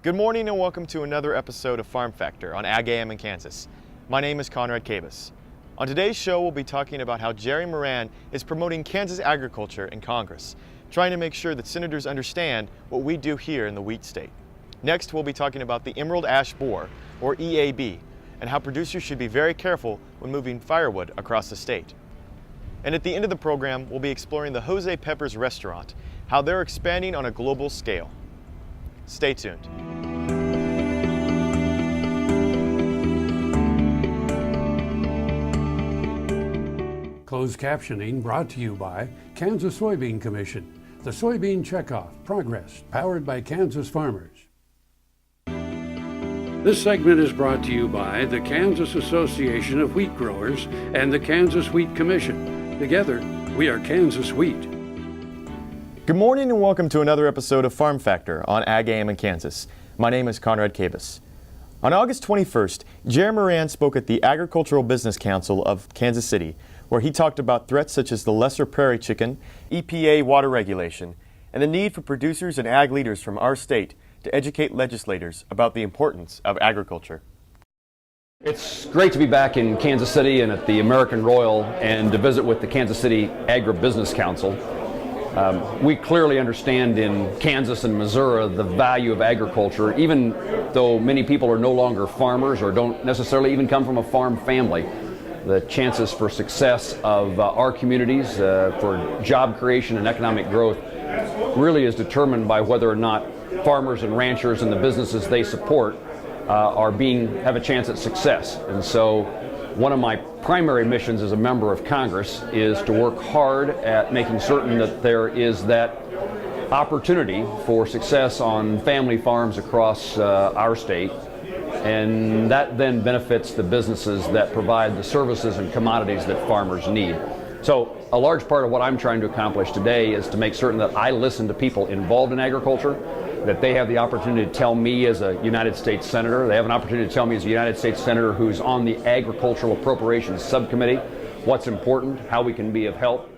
Good morning and welcome to another episode of Farm Factor on Ag AM in Kansas. My name is Conrad Kabus. On today's show, we'll be talking about how Jerry Moran is promoting Kansas agriculture in Congress, trying to make sure that senators understand what we do here in the wheat state. Next, we'll be talking about the emerald ash borer, or EAB, and how producers should be very careful when moving firewood across the state. And at the end of the program, we'll be exploring the Jose Peppers restaurant, how they're expanding on a global scale. Stay tuned. Closed captioning brought to you by Kansas Soybean Commission, the Soybean Checkoff Progress, powered by Kansas farmers. This segment is brought to you by the Kansas Association of Wheat Growers and the Kansas Wheat Commission. Together, we are Kansas Wheat. Good morning and welcome to another episode of Farm Factor on Ag AM in Kansas. My name is Conrad Kabus. On August 21st, Jerry Moran spoke at the Agricultural Business Council of Kansas City, where he talked about threats such as the lesser prairie chicken, EPA water regulation, and the need for producers and ag leaders from our state to educate legislators about the importance of agriculture. It's great to be back in Kansas City and at the American Royal and to visit with the Kansas City Agribusiness Council. We clearly understand in Kansas and Missouri the value of agriculture, even though many people are no longer farmers or don't necessarily even come from a farm family. The chances for success of our communities, for job creation and economic growth, really is determined by whether or not farmers and ranchers and the businesses they support have a chance at success. And so one of my primary missions as a member of Congress is to work hard at making certain that there is that opportunity for success on family farms across our state, and that then benefits the businesses that provide the services and commodities that farmers need. So a large part of what I'm trying to accomplish today is to make certain that I listen to people involved in agriculture, that they have the opportunity to tell me as a United States Senator, they have an opportunity to tell me as a United States Senator who's on the Agricultural Appropriations Subcommittee, what's important, how we can be of help.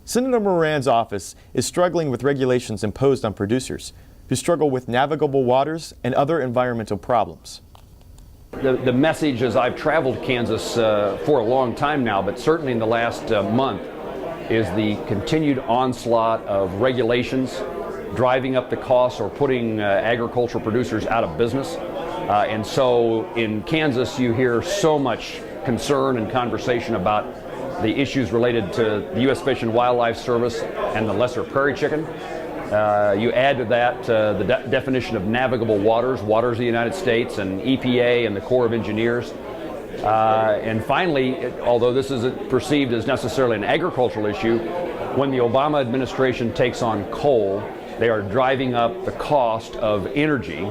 Senator Moran's office is struggling with regulations imposed on producers who struggle with navigable waters and other environmental problems. The message, as I've traveled Kansas for a long time now, but certainly in the last month, is the continued onslaught of regulations driving up the costs or putting agricultural producers out of business. And so in Kansas, you hear so much concern and conversation about the issues related to the U.S. Fish and Wildlife Service and the lesser prairie chicken. You add to that the definition of navigable waters of the United States, and EPA and the Corps of Engineers. And finally, although this isn't perceived as necessarily an agricultural issue, when the Obama administration takes on coal, they are driving up the cost of energy,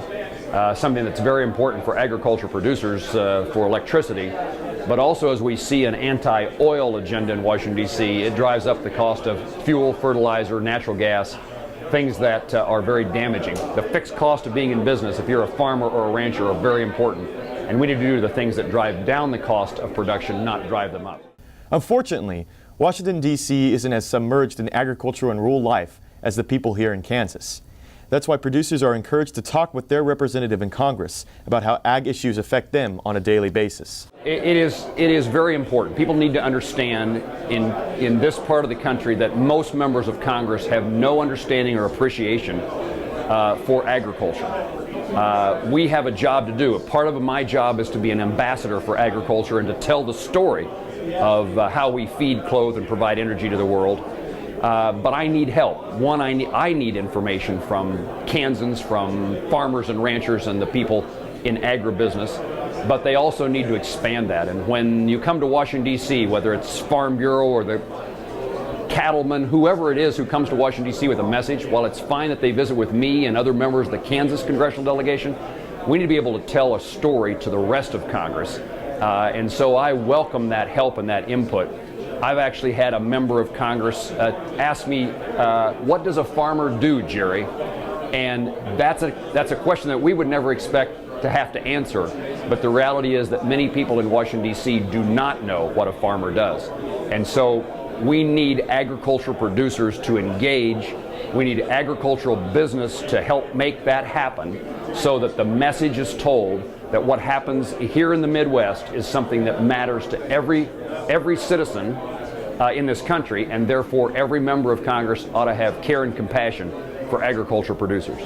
something that's very important for agriculture producers for electricity. But also, as we see an anti-oil agenda in Washington, D.C., it drives up the cost of fuel, fertilizer, natural gas, things that are very damaging. The fixed cost of being in business, if you're a farmer or a rancher, are very important. And we need to do the things that drive down the cost of production, not drive them up. Unfortunately, Washington, D.C. isn't as submerged in agricultural and rural life as the people here in Kansas. That's why producers are encouraged to talk with their representative in Congress about how ag issues affect them on a daily basis. It is very important. People need to understand in this part of the country that most members of Congress have no understanding or appreciation for agriculture. We have a job to do. A part of my job is to be an ambassador for agriculture and to tell the story of how we feed, clothe, and provide energy to the world. But I need help. One, I need information from Kansans, from farmers and ranchers and the people in agribusiness, but they also need to expand that. And when you come to Washington, D.C., whether it's Farm Bureau or the cattleman, whoever it is who comes to Washington, D.C. with a message, while it's fine that they visit with me and other members of the Kansas congressional delegation, we need to be able to tell a story to the rest of Congress. And so I welcome that help and that input. I've actually had a member of Congress ask me, what does a farmer do, Jerry? And that's a question that we would never expect to have to answer. But the reality is that many people in Washington, D.C. do not know what a farmer does. And so we need agricultural producers to engage We need agricultural business to help make that happen so that the message is told that what happens here in the Midwest is something that matters to every citizen in this country, and therefore every member of Congress ought to have care and compassion for agricultural producers.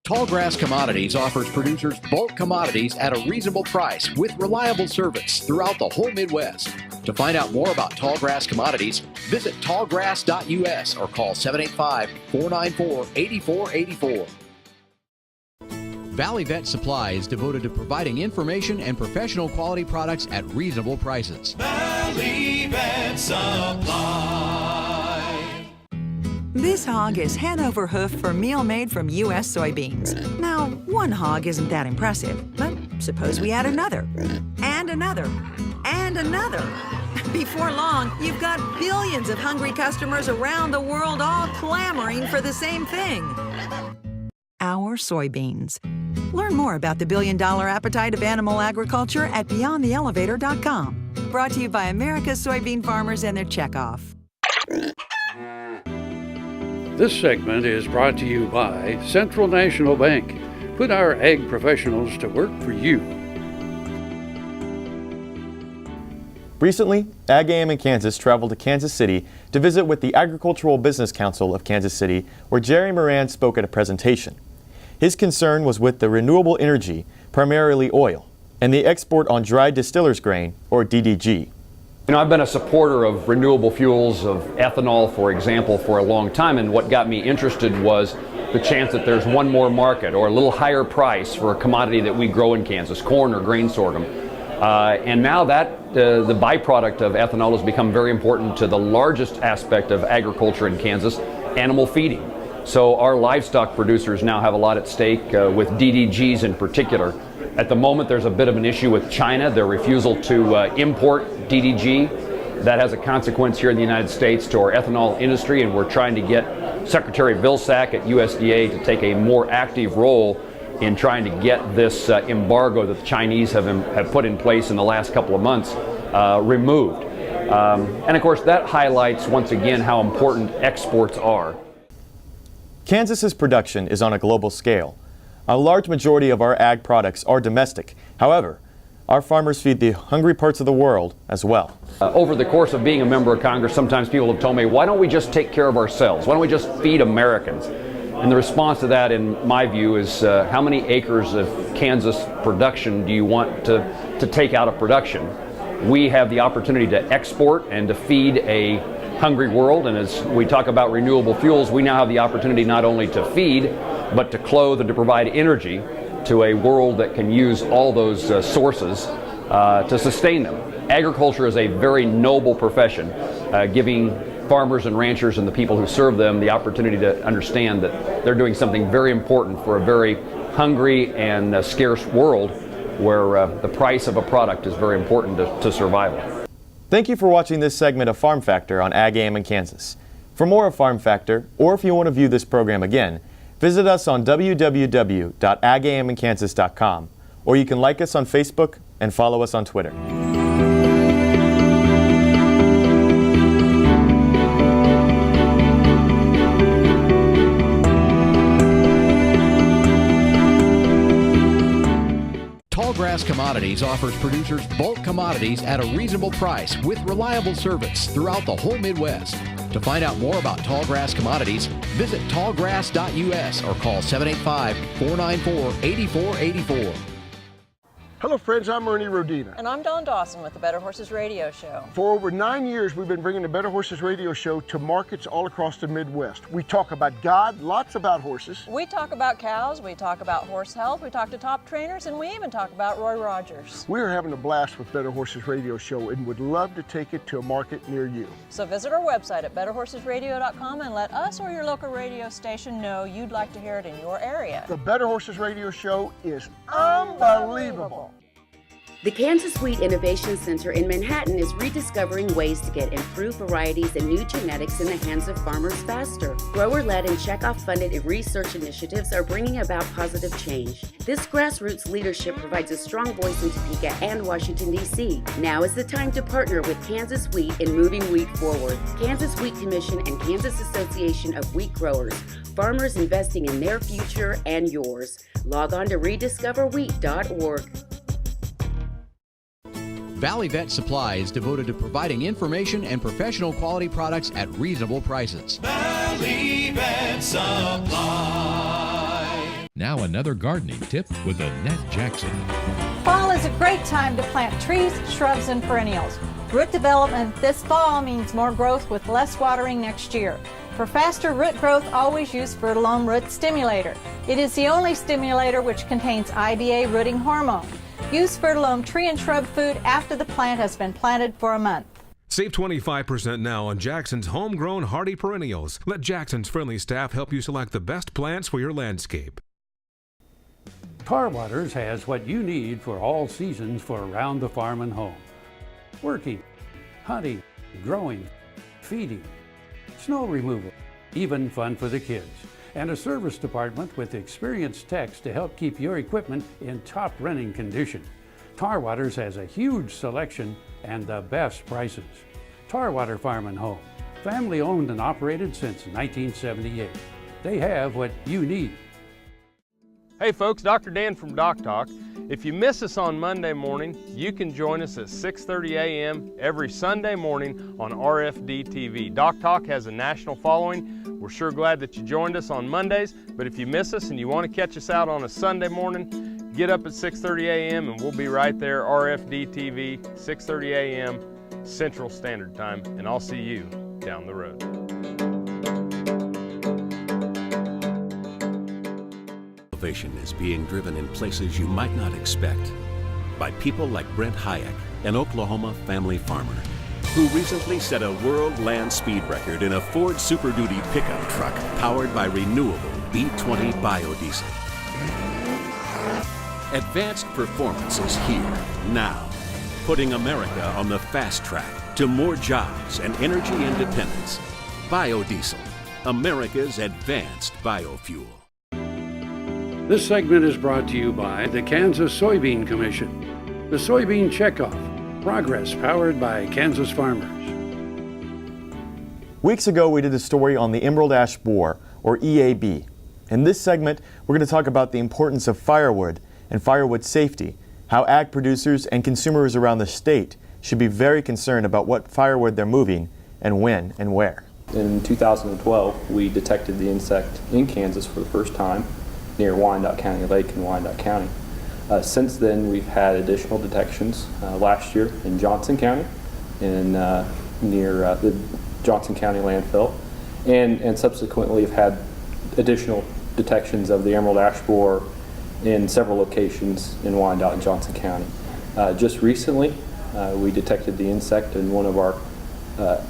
Tallgrass Commodities offers producers bulk commodities at a reasonable price with reliable service throughout the whole Midwest. To find out more about Tallgrass Commodities, visit tallgrass.us or call 785-494-8484. Valley Vet Supply is devoted to providing information and professional quality products at reasonable prices. Valley Vet Supply. This hog is head over hoof for meal made from U.S. soybeans. Now, one hog isn't that impressive, but suppose we add another, and another, and another. Before long, you've got billions of hungry customers around the world all clamoring for the same thing. Our soybeans. Learn more about the billion-dollar appetite of animal agriculture at BeyondTheElevator.com. Brought to you by America's soybean farmers and their checkoff. This segment is brought to you by Central National Bank. Put our ag professionals to work for you. Recently, Ag AM in Kansas traveled to Kansas City to visit with the Agricultural Business Council of Kansas City, where Jerry Moran spoke at a presentation. His concern was with the renewable energy, primarily oil, and the export on dried distiller's grain, or DDG. You know, I've been a supporter of renewable fuels, of ethanol, for example, for a long time, and what got me interested was the chance that there's one more market or a little higher price for a commodity that we grow in Kansas, corn or grain sorghum. And now that the byproduct of ethanol has become very important to the largest aspect of agriculture in Kansas, animal feeding. So our livestock producers now have a lot at stake with DDGs in particular. At the moment, there's a bit of an issue with China, their refusal to import DDG. That has a consequence here in the United States to our ethanol industry, and we're trying to get Secretary Vilsack at USDA to take a more active role in trying to get this embargo that the Chinese have put in place in the last couple of months removed. And of course, that highlights once again how important exports are. Kansas's production is on a global scale. A large majority of our ag products are domestic. However, our farmers feed the hungry parts of the world as well. Over the course of being a member of Congress, sometimes people have told me, why don't we just take care of ourselves? Why don't we just feed Americans? And the response to that, in my view, is how many acres of Kansas production do you want to take out of production? We have the opportunity to export and to feed a hungry world, and as we talk about renewable fuels, we now have the opportunity not only to feed, but to clothe and to provide energy to a world that can use all those sources to sustain them. Agriculture is a very noble profession, giving farmers and ranchers and the people who serve them the opportunity to understand that they're doing something very important for a very hungry and scarce world where the price of a product is very important to survival. Thank you for watching this segment of Farm Factor on Ag AM in Kansas. For more of Farm Factor, or if you want to view this program again, visit us on www.agaminkansas.com, or you can like us on Facebook and follow us on Twitter. Tallgrass Commodities offers producers bulk commodities at a reasonable price with reliable service throughout the whole Midwest. To find out more about Tallgrass Commodities, visit tallgrass.us or call 785-494-8484. Hello friends, I'm Ernie Rodina. And I'm Dawn Dawson with the Better Horses Radio Show. For over 9 years, we've been bringing the Better Horses Radio Show to markets all across the Midwest. We talk about God, lots about horses. We talk about cows, we talk about horse health, we talk to top trainers, and we even talk about Roy Rogers. We are having a blast with Better Horses Radio Show and would love to take it to a market near you. So visit our website at betterhorsesradio.com and let us or your local radio station know you'd like to hear it in your area. The Better Horses Radio Show is unbelievable. The Kansas Wheat Innovation Center in Manhattan is rediscovering ways to get improved varieties and new genetics in the hands of farmers faster. Grower-led and checkoff-funded research initiatives are bringing about positive change. This grassroots leadership provides a strong voice in Topeka and Washington, D.C. Now is the time to partner with Kansas Wheat in moving wheat forward. Kansas Wheat Commission and Kansas Association of Wheat Growers. Farmers investing in their future and yours. Log on to rediscoverwheat.org. Valley Vet Supply is devoted to providing information and professional quality products at reasonable prices. Valley Vet Supply. Now another gardening tip with Annette Jackson. Fall is a great time to plant trees, shrubs, and perennials. Root development this fall means more growth with less watering next year. For faster root growth, always use Fertilome Root Stimulator. It is the only stimulator which contains IBA rooting hormone. Use Fertilome tree and shrub food after the plant has been planted for a month. Save 25% now on Jackson's homegrown hardy perennials. Let Jackson's friendly staff help you select the best plants for your landscape. Tar Waters has what you need for all seasons for around the farm and home. Working, hunting, growing, feeding, snow removal, even fun for the kids. And a service department with experienced techs to help keep your equipment in top running condition. Tar Waters has a huge selection and the best prices. Tar Water Farm and Home, family owned and operated since 1978. They have what you need. Hey folks, Dr. Dan from Doc Talk. If you miss us on Monday morning, you can join us at 6:30 a.m. every Sunday morning on RFD TV. Doc Talk has a national following. We're sure glad that you joined us on Mondays, but if you miss us and you want to catch us out on a Sunday morning, get up at 6:30 a.m. and we'll be right there, RFD TV, 6:30 a.m. Central Standard Time, and I'll see you down the road. Innovation is being driven in places you might not expect by people like Brent Hayek, an Oklahoma family farmer, who recently set a world land speed record in a Ford Super Duty pickup truck powered by renewable B20 biodiesel. Advanced performance is here, now, putting America on the fast track to more jobs and energy independence. Biodiesel, America's advanced biofuel. This segment is brought to you by the Kansas Soybean Commission. The Soybean Checkoff. Progress powered by Kansas farmers. Weeks ago, we did a story on the emerald ash borer, or EAB. In this segment, we're going to talk about the importance of firewood and firewood safety, how ag producers and consumers around the state should be very concerned about what firewood they're moving and when and where. In 2012, we detected the insect in Kansas for the first time near Wyandotte County Lake in Wyandotte County. Since then, we've had additional detections last year in Johnson County, near the Johnson County landfill, and subsequently have had additional detections of the emerald ash borer in several locations in Wyandotte and Johnson County. Just recently, we detected the insect in one of our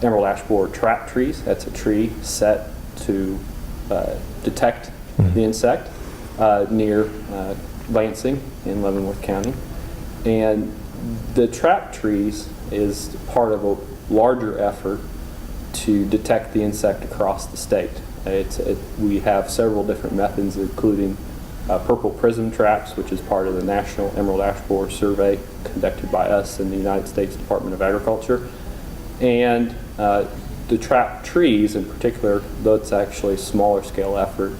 emerald ash borer trap trees. That's a tree set to detect the insect near Lansing in Leavenworth County. And the trap trees is part of a larger effort to detect the insect across the state. We have several different methods, including purple prism traps, which is part of the National Emerald Ash Borer Survey conducted by us in the United States Department of Agriculture. And the trap trees in particular, though it's actually a smaller scale effort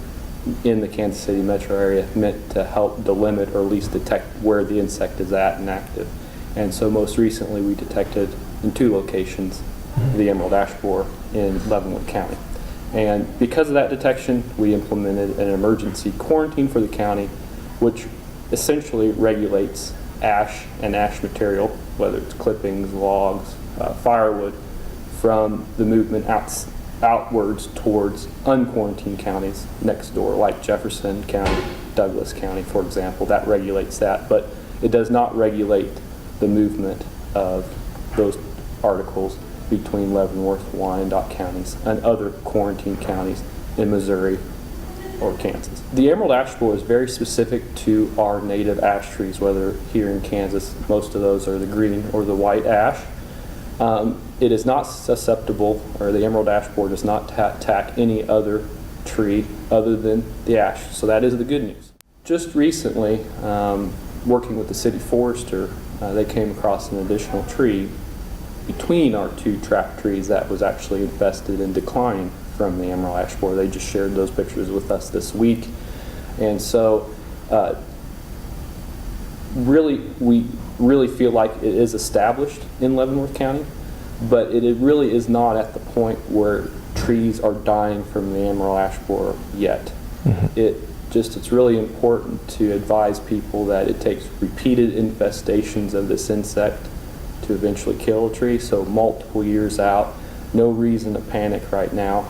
in the Kansas City metro area, meant to help delimit or at least detect where the insect is at and active. And so most recently we detected in 2 locations the emerald ash borer in Leavenworth County. And because of that detection, we implemented an emergency quarantine for the county, which essentially regulates ash and ash material, whether it's clippings, logs, firewood, from the movement outwards towards unquarantined counties next door, like Jefferson County, Douglas County, for example. That regulates that, but it does not regulate the movement of those articles between Leavenworth, Wyandotte counties, and other quarantined counties in Missouri or Kansas. The emerald ash borer is very specific to our native ash trees, whether here in Kansas, most of those are the green or the white ash. It is not susceptible, or the emerald ash borer does not attack any other tree other than the ash. So that is the good news. Just recently, working with the city forester, they came across an additional tree between our two trap trees that was actually infested and declining from the emerald ash borer. They just shared those pictures with us this week. And so we really feel like it is established in Leavenworth County, but it really is not at the point where trees are dying from the emerald ash borer yet. It's really important to advise people that it takes repeated infestations of this insect to eventually kill a tree. So multiple years out, no reason to panic right now.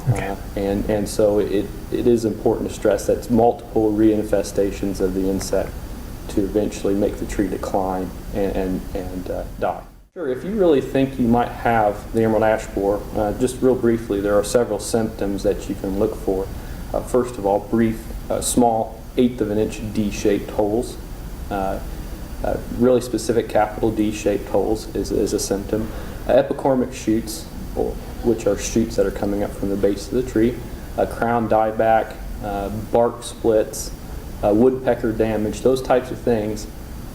And so it is important to stress that it's multiple reinfestations of the insect to eventually make the tree decline and die. Sure, if you really think you might have the emerald ash borer, just real briefly, there are several symptoms that you can look for. First of all, small 1/8 of an inch D-shaped holes. Really specific capital D-shaped holes is a symptom. Epicormic shoots, which are shoots that are coming up from the base of the tree. Crown dieback, bark splits, woodpecker damage, those types of things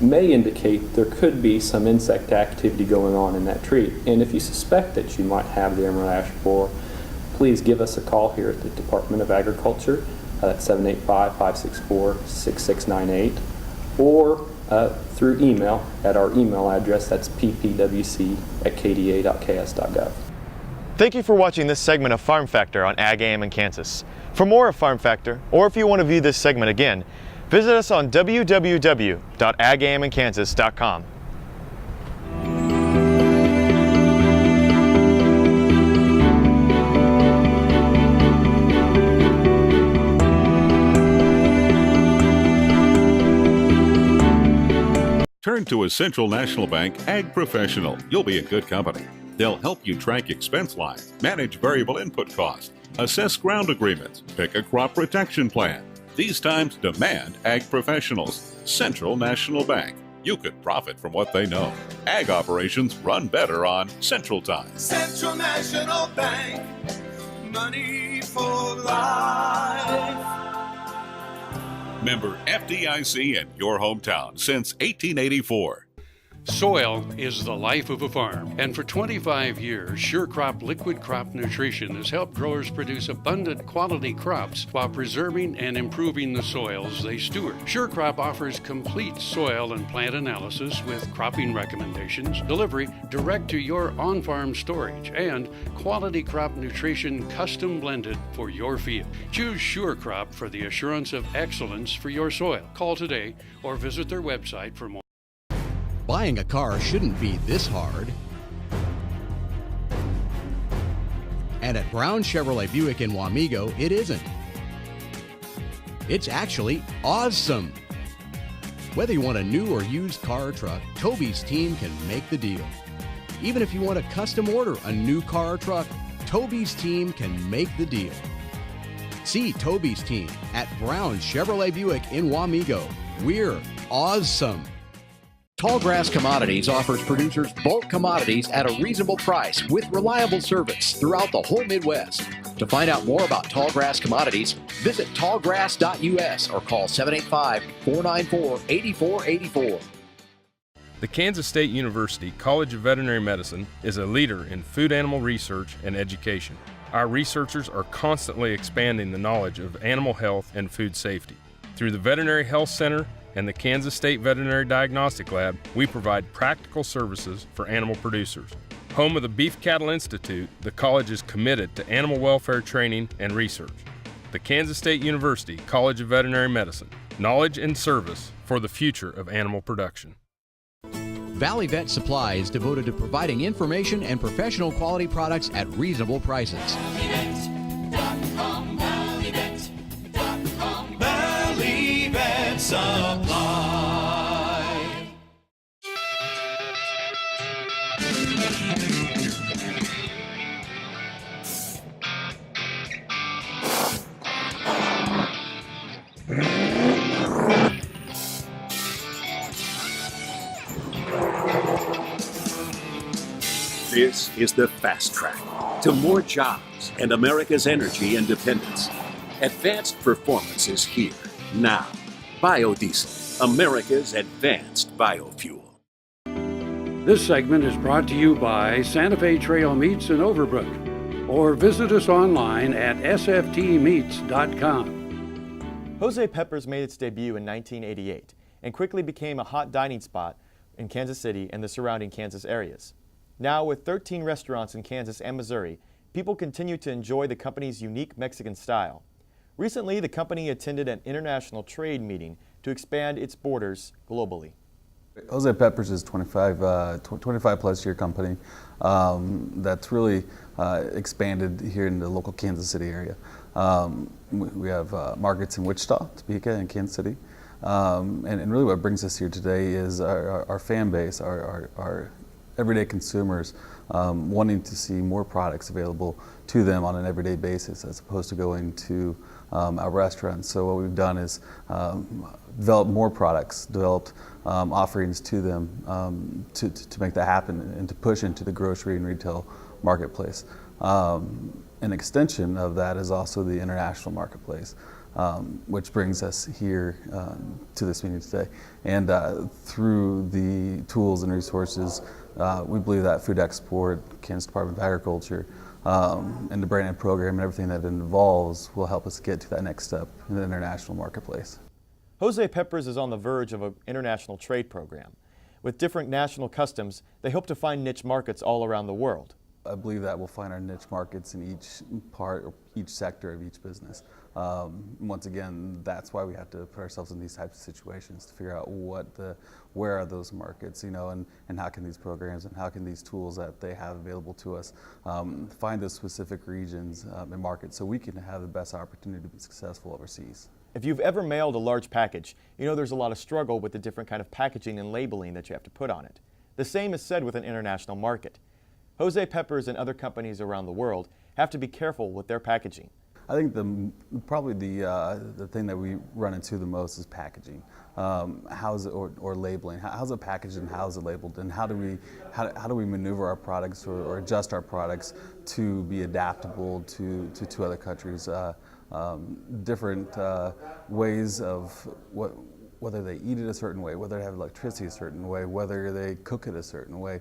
may indicate there could be some insect activity going on in that tree. And if you suspect that you might have the emerald ash borer, please give us a call here at the Department of Agriculture. That's 785-564-6698, or through email at our email address, that's ppwc@kda.ks.gov. Thank you for watching this segment of Farm Factor on Ag AM in Kansas. For more of Farm Factor, or if you want to view this segment again, visit us on www.agaminkansas.com. Turn to a Central National Bank Ag Professional. You'll be in good company. They'll help you track expense lines, manage variable input costs, assess ground agreements, pick a crop protection plan. These times demand Ag Professionals. Central National Bank. You could profit from what they know. Ag operations run better on Central Time. Central National Bank, money for life. Member FDIC in your hometown since 1884. Soil is the life of a farm, and for 25 years, SureCrop Liquid Crop Nutrition has helped growers produce abundant quality crops while preserving and improving the soils they steward. SureCrop offers complete soil and plant analysis with cropping recommendations, delivery direct to your on-farm storage, and quality crop nutrition custom blended for your field. Choose SureCrop for the assurance of excellence for your soil. Call today or visit their website for more. Buying a car shouldn't be this hard. And at Brown Chevrolet Buick in Wamego, it isn't. It's actually awesome. Whether you want a new or used car or truck, Toby's team can make the deal. Even if you want to custom order a new car or truck, Toby's team can make the deal. See Toby's team at Brown Chevrolet Buick in Wamego. We're awesome. Tallgrass Commodities offers producers bulk commodities at a reasonable price with reliable service throughout the whole Midwest. To find out more about Tallgrass Commodities, visit tallgrass.us or call 785-494-8484. The Kansas State University College of Veterinary Medicine is a leader in food animal research and education. Our researchers are constantly expanding the knowledge of animal health and food safety. Through the Veterinary Health Center and the Kansas State Veterinary Diagnostic Lab, we provide practical services for animal producers. Home of the Beef Cattle Institute, the college is committed to animal welfare training and research. The Kansas State University College of Veterinary Medicine, knowledge and service for the future of animal production. Valley Vet Supply is devoted to providing information and professional quality products at reasonable prices. Supply. This is the fast track to more jobs and America's energy independence. Advanced performance is here, now. Biodiesel, America's advanced biofuel. This segment is brought to you by Santa Fe Trail Meats in Overbrook, or visit us online at sftmeats.com. Jose Peppers made its debut in 1988 and quickly became a hot dining spot in Kansas City and the surrounding Kansas areas. Now, with 13 restaurants in Kansas and Missouri, people continue to enjoy the company's unique Mexican style. Recently, the company attended an international trade meeting to expand its borders globally. Jose Peppers is 25 plus year company that's really expanded here in the local Kansas City area. We have markets in Wichita, Topeka, and Kansas City. And really what brings us here today is our fan base, our everyday consumers wanting to see more products available to them on an everyday basis as opposed to going to our restaurants. So what we've done is develop more products, developed offerings to them to make that happen and to push into the grocery and retail marketplace. An extension of that is also the international marketplace, which brings us here to this meeting today. And through the tools and resources, we believe that food export, Kansas Department of Agriculture, and the branding program and everything that it involves will help us get to that next step in the international marketplace. Jose Peppers is on the verge of an international trade program. With different national customs, they hope to find niche markets all around the world. I believe that we'll find our niche markets in each part or each sector of each business. Once again, that's why we have to put ourselves in these types of situations to figure out where are those markets, and how can these programs and how can these tools that they have available to us find those specific regions and markets so we can have the best opportunity to be successful overseas. If you've ever mailed a large package, you know there's a lot of struggle with the different kind of packaging and labeling that you have to put on it. The same is said with an international market. Jose Peppers and other companies around the world have to be careful with their packaging. I think probably the thing that we run into the most is packaging. How's it or labeling? How's it packaged and how's it labeled? And how do we maneuver our products or adjust our products to be adaptable to other countries? Different ways of whether they eat it a certain way, whether they have electricity a certain way, whether they cook it a certain way,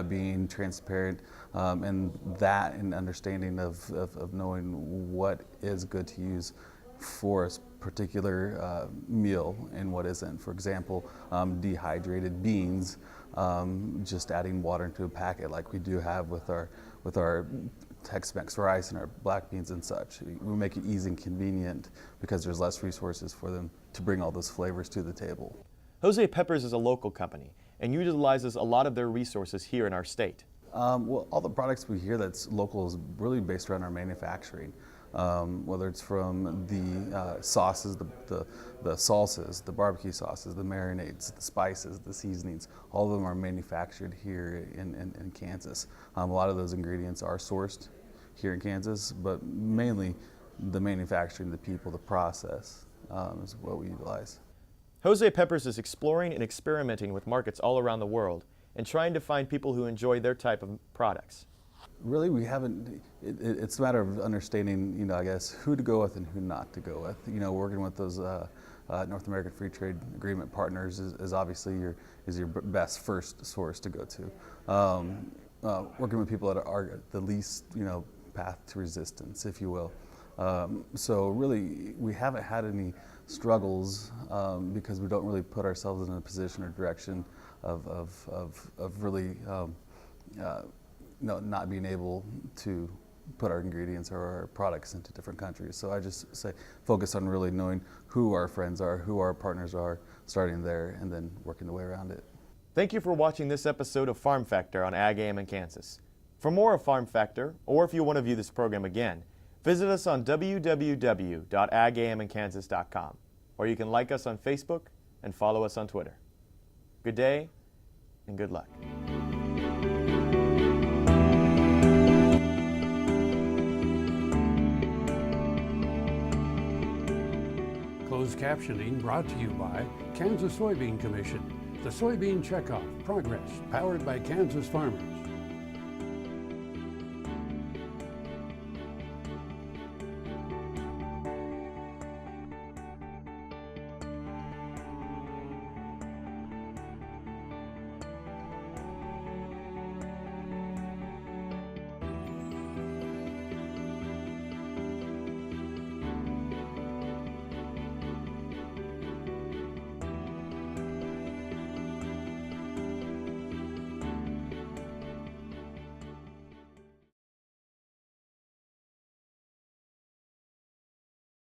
being transparent, and that and understanding of knowing what is good to use for a particular meal and what isn't. For example, dehydrated beans, just adding water into a packet like we do have with our Tex-Mex rice and our black beans and such. We make it easy and convenient because there's less resources for them to bring all those flavors to the table. Jose Peppers is a local company and utilizes a lot of their resources here in our state. Well, all the products we hear that's local is really based around our manufacturing. Whether it's from the sauces, the salsas, the barbecue sauces, the marinades, the spices, the seasonings, all of them are manufactured here in Kansas. A lot of those ingredients are sourced here in Kansas, but mainly the manufacturing, the people, the process is what we utilize. Jose Peppers is exploring and experimenting with markets all around the world and trying to find people who enjoy their type of products. Really, we haven't. It's a matter of understanding, I guess, who to go with and who not to go with. Working with those North American Free Trade Agreement partners is obviously your best first source to go to. Working with people that are the least, path to resistance, if you will. So really, we haven't had any struggles because we don't really put ourselves in a position or direction of really. Not being able to put our ingredients or our products into different countries. So I just say focus on really knowing who our friends are, who our partners are, starting there and then working the way around it. Thank you for watching this episode of Farm Factor on Ag AM in Kansas. For more of Farm Factor, or if you want to view this program again, visit us on www.agaminkansas.com, or you can like us on Facebook and follow us on Twitter. Good day and good luck. Closed captioning brought to you by Kansas Soybean Commission. The Soybean Checkoff Progress, powered by Kansas farmers.